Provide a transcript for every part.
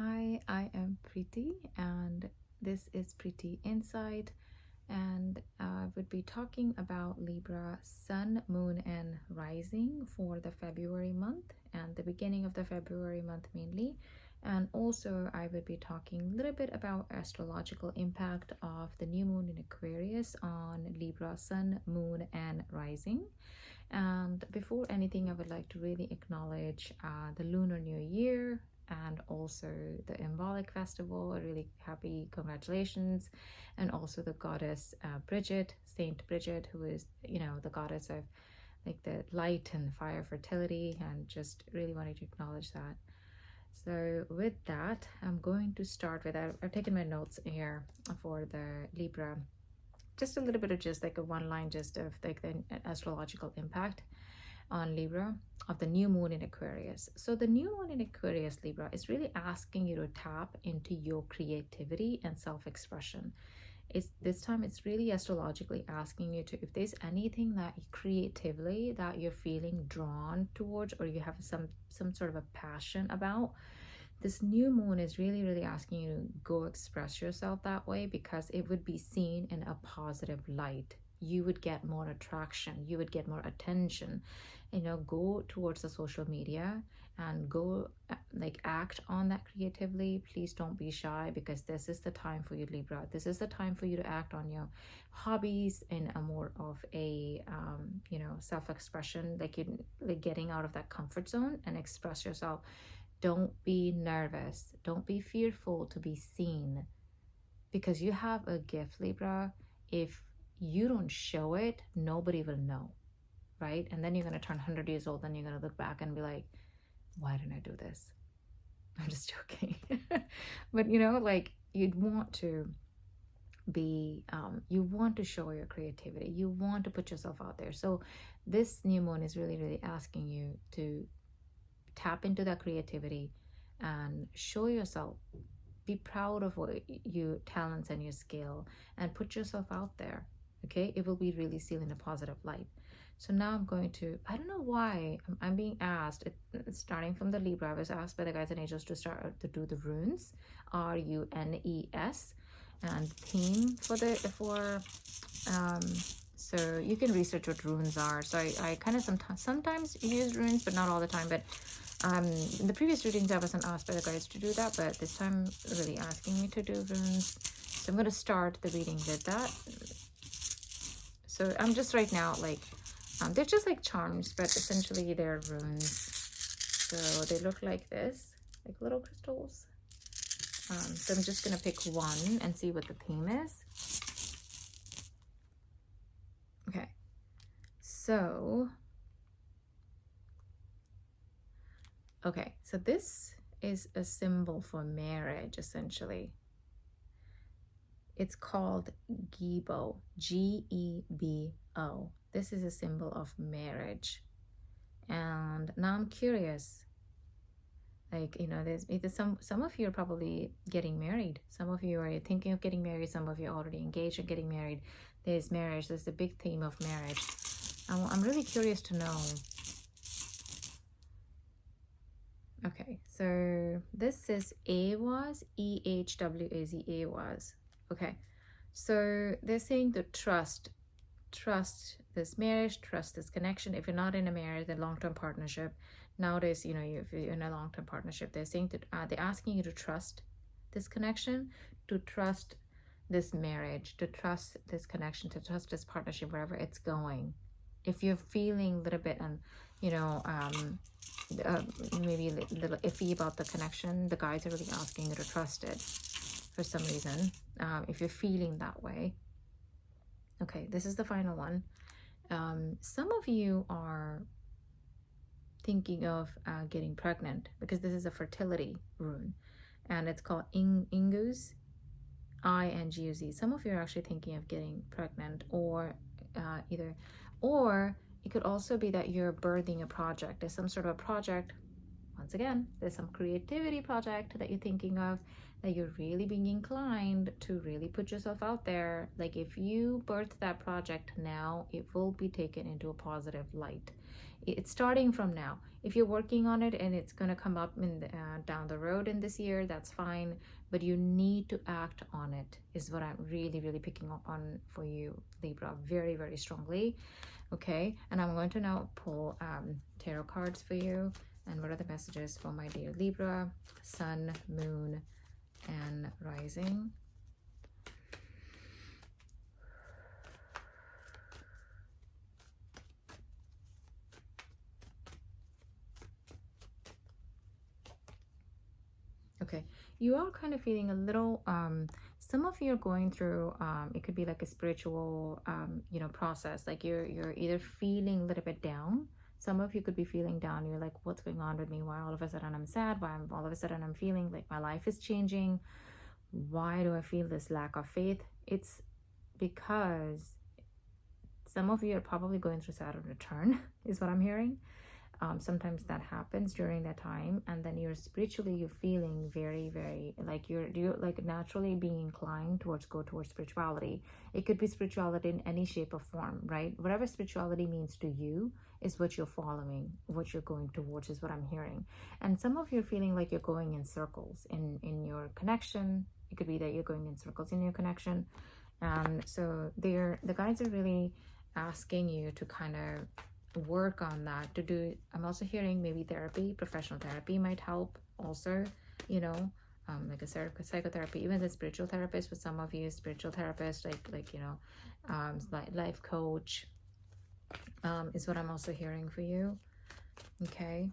Hi, I am Preeti, and this is Preeti Insight. And I would be talking about Libra Sun, Moon, and Rising for the February month and the beginning of the February month mainly. And also, I would be talking a little bit about astrological impact of the new moon in Aquarius on Libra Sun, Moon, and Rising. And before anything, I would like to really acknowledge the Lunar New Year and also the Embolic Festival. A really happy congratulations. And also the goddess Bridget, Saint Bridget, who is, the goddess of like the light and fire fertility, and just really wanted to acknowledge that. So with that, I'm going to start with, I've taken my notes here for the Libra, just a little bit of just like a one line just of like the astrological impact on Libra of the new moon in Aquarius. So the new moon in Aquarius, Libra, is really asking you to tap into your creativity and self-expression. It's really astrologically asking you to, if there's anything that creatively that you're feeling drawn towards, or you have some sort of a passion about, this new moon is really asking you to go express yourself that way, because it would be seen in a positive light. You would get more attraction, you would get more attention. Go towards the social media and go like act on that creatively. Please don't be shy, because this is the time for you, Libra. This is the time for you to act on your hobbies in a more of a self-expression, like you like getting out of that comfort zone and express yourself. Don't be nervous, don't be fearful to be seen, because you have a gift, Libra. If you don't show it, nobody will know, right? And then you're going to turn 100 years old, and you're going to look back and be like, why didn't I do this? I'm just joking. But like you'd want to be you want to show your creativity, you want to put yourself out there. So this new moon is really asking you to tap into that creativity and show yourself. Be proud of what your talents and your skill, and put yourself out there. Okay, it will be really seen in a positive light. So now I'm going to, I don't know why I'm being asked, starting from the Libra, I was asked by the guides and angels to start to do the runes, RUNES, and theme so you can research what runes are. So I kind of sometimes use runes, but not all the time. But in the previous readings, I wasn't asked by the guides to do that, but this time really asking me to do runes. So I'm going to start the reading with that. So I'm just right now like, they're just like charms, but essentially they're runes. So they look like this, like little crystals. So I'm just going to pick one and see what the theme is. Okay, so this is a symbol for marriage, essentially. It's called Gebo, Gebo. This is a symbol of marriage. And now I'm curious, like, there's some of you are probably getting married. Some of you are thinking of getting married. Some of you are already engaged and getting married. There's marriage. There's a big theme of marriage. I'm really curious to know. Okay, so this is Ahwaz, Ehwaz, Ahwaz. Okay, so they're saying to trust this marriage, trust this connection. If you're not in a marriage, a long-term partnership, nowadays, if you're in a long-term partnership, they're saying that they're asking you to trust this connection, to trust this marriage, to trust this connection, to trust this partnership wherever it's going. If you're feeling a little bit and maybe a little iffy about the connection, the guides are really asking you to trust it for some reason, if you're feeling that way. Okay, this is the final one. Some of you are thinking of getting pregnant, because this is a fertility rune, and it's called Inguz, Inguz. Some of you are actually thinking of getting pregnant, or or it could also be that you're birthing a project. There's some sort of a project. Once again, there's some creativity project that you're thinking of, that you're really being inclined to really put yourself out there. Like if you birth that project now, it will be taken into a positive light. It's starting from now. If you're working on it and it's going to come up in down the road, borrowed in this year, that's fine, but you need to act on it, is what I'm really picking up on for you, Libra, very, very strongly. Okay, and I'm going to now pull tarot cards for you. And what are the messages for my dear Libra, Sun, Moon, and Rising? Okay, you are kind of feeling a little, some of you are going through, it could be like a spiritual, process. Like you're either feeling a little bit down. Some of you could be feeling down. You're like, what's going on with me? Why all of a sudden I'm sad? Why all of a sudden I'm feeling like my life is changing? Why do I feel this lack of faith? It's because some of you are probably going through Saturn return, is what I'm hearing. Sometimes that happens during that time, and then you're feeling very like you're like naturally being inclined towards spirituality. It could be spirituality in any shape or form, right? Whatever spirituality means to you is what you're following, what you're going towards, is what I'm hearing. And some of you are feeling like you're going in circles in your connection. It could be that you're going in circles in your connection. And so the guides are really asking you to kind of work on that, to do. I'm also hearing maybe therapy, professional therapy might help also, like a psychotherapy, even the spiritual therapist. For some of you, spiritual therapist, like life coach, is what I'm also hearing for you. Okay,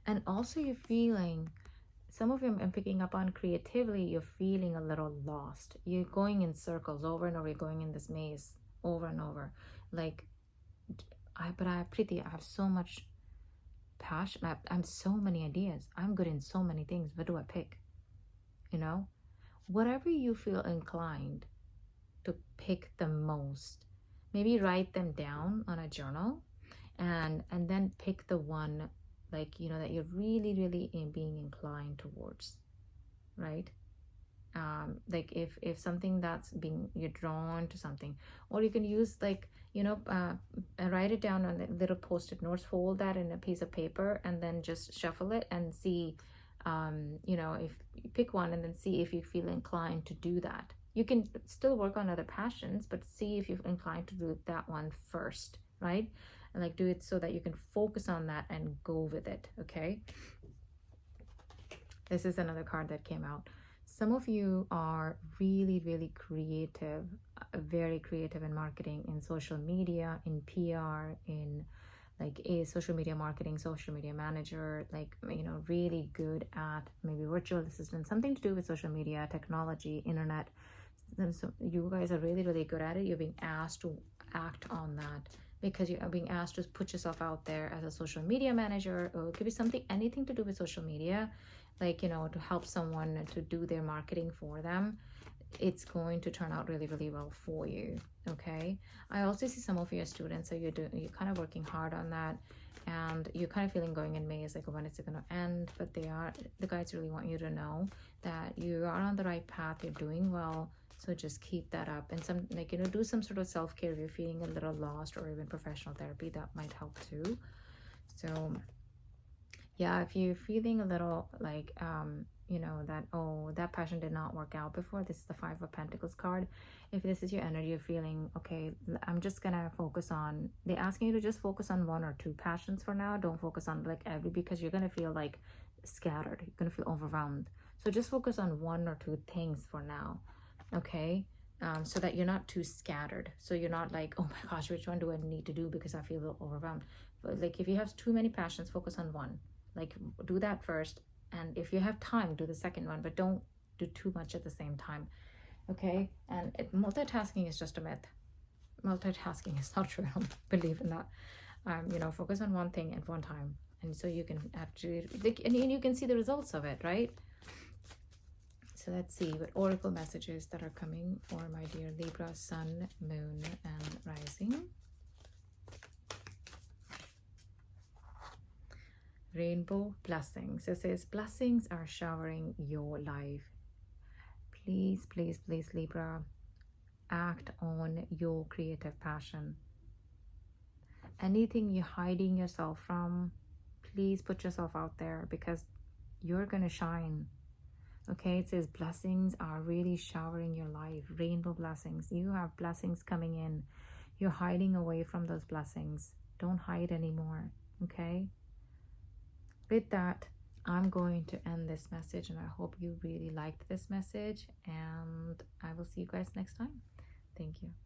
and also you're feeling, some of you I'm picking up on creatively, you're feeling a little lost. You're going in circles over and over. You're going in this maze over and over. Like, I have so much passion. I'm so many ideas. I'm good in so many things. What do I pick? Whatever you feel inclined to pick the most, maybe write them down on a journal, and then pick the one, like, that you're really being inclined towards, right? Like if something that's being, you're drawn to something, or you can use, like, write it down on a little post-it notes, fold that in a piece of paper, and then just shuffle it and see, if you pick one, and then see if you feel inclined to do that. You can still work on other passions, but see if you're inclined to do that one first, right? And like do it so that you can focus on that and go with it. Okay, this is another card that came out. Some of you are really creative, very creative in marketing, in social media, in PR, in like a social media marketing, social media manager, like, really good at maybe virtual assistant, something to do with social media, technology, internet. And so you guys are really good at it. You're being asked to act on that, because you are being asked to put yourself out there as a social media manager, or it could be something, anything to do with social media, like, to help someone to do their marketing for them. It's going to turn out really well for you. Okay, I also see some of your students, so you're kind of working hard on that, and you're kind of feeling going in maze, like, when is it going to end? But the guides really want you to know that you are on the right path, you're doing well. So just keep that up, and some, like, do some sort of self-care if you're feeling a little lost, or even professional therapy, that might help too. So yeah, if you're feeling a little like, that, oh, that passion did not work out before, this is the Five of Pentacles card. If this is your energy, you're feeling, okay, I'm just gonna focus on, they're asking you to just focus on one or two passions for now. Don't focus on like because you're gonna feel like scattered, you're gonna feel overwhelmed. So just focus on one or two things for now. Okay, so that you're not too scattered, so you're not like, oh my gosh, which one do I need to do because I feel a little overwhelmed. But like, if you have too many passions, focus on one, like do that first, and if you have time, do the second one, but don't do too much at the same time. Okay, and multitasking is just a myth. Multitasking is not true. I don't believe in that. Focus on one thing at one time, and so you can actually, like, and you can see the results of it, right? So let's see what oracle messages that are coming for my dear Libra, Sun, Moon, and Rising. Rainbow blessings. It says blessings are showering your life. Please Libra, act on your creative passion. anything you're hiding yourself from, please put yourself out there, because you're gonna shine. Okay, it says blessings are really showering your life, rainbow blessings. You have blessings coming in. You're hiding away from those blessings. Don't hide anymore. Okay, with that, I'm going to end this message, and I hope you really liked this message, and I will see you guys next time. Thank you.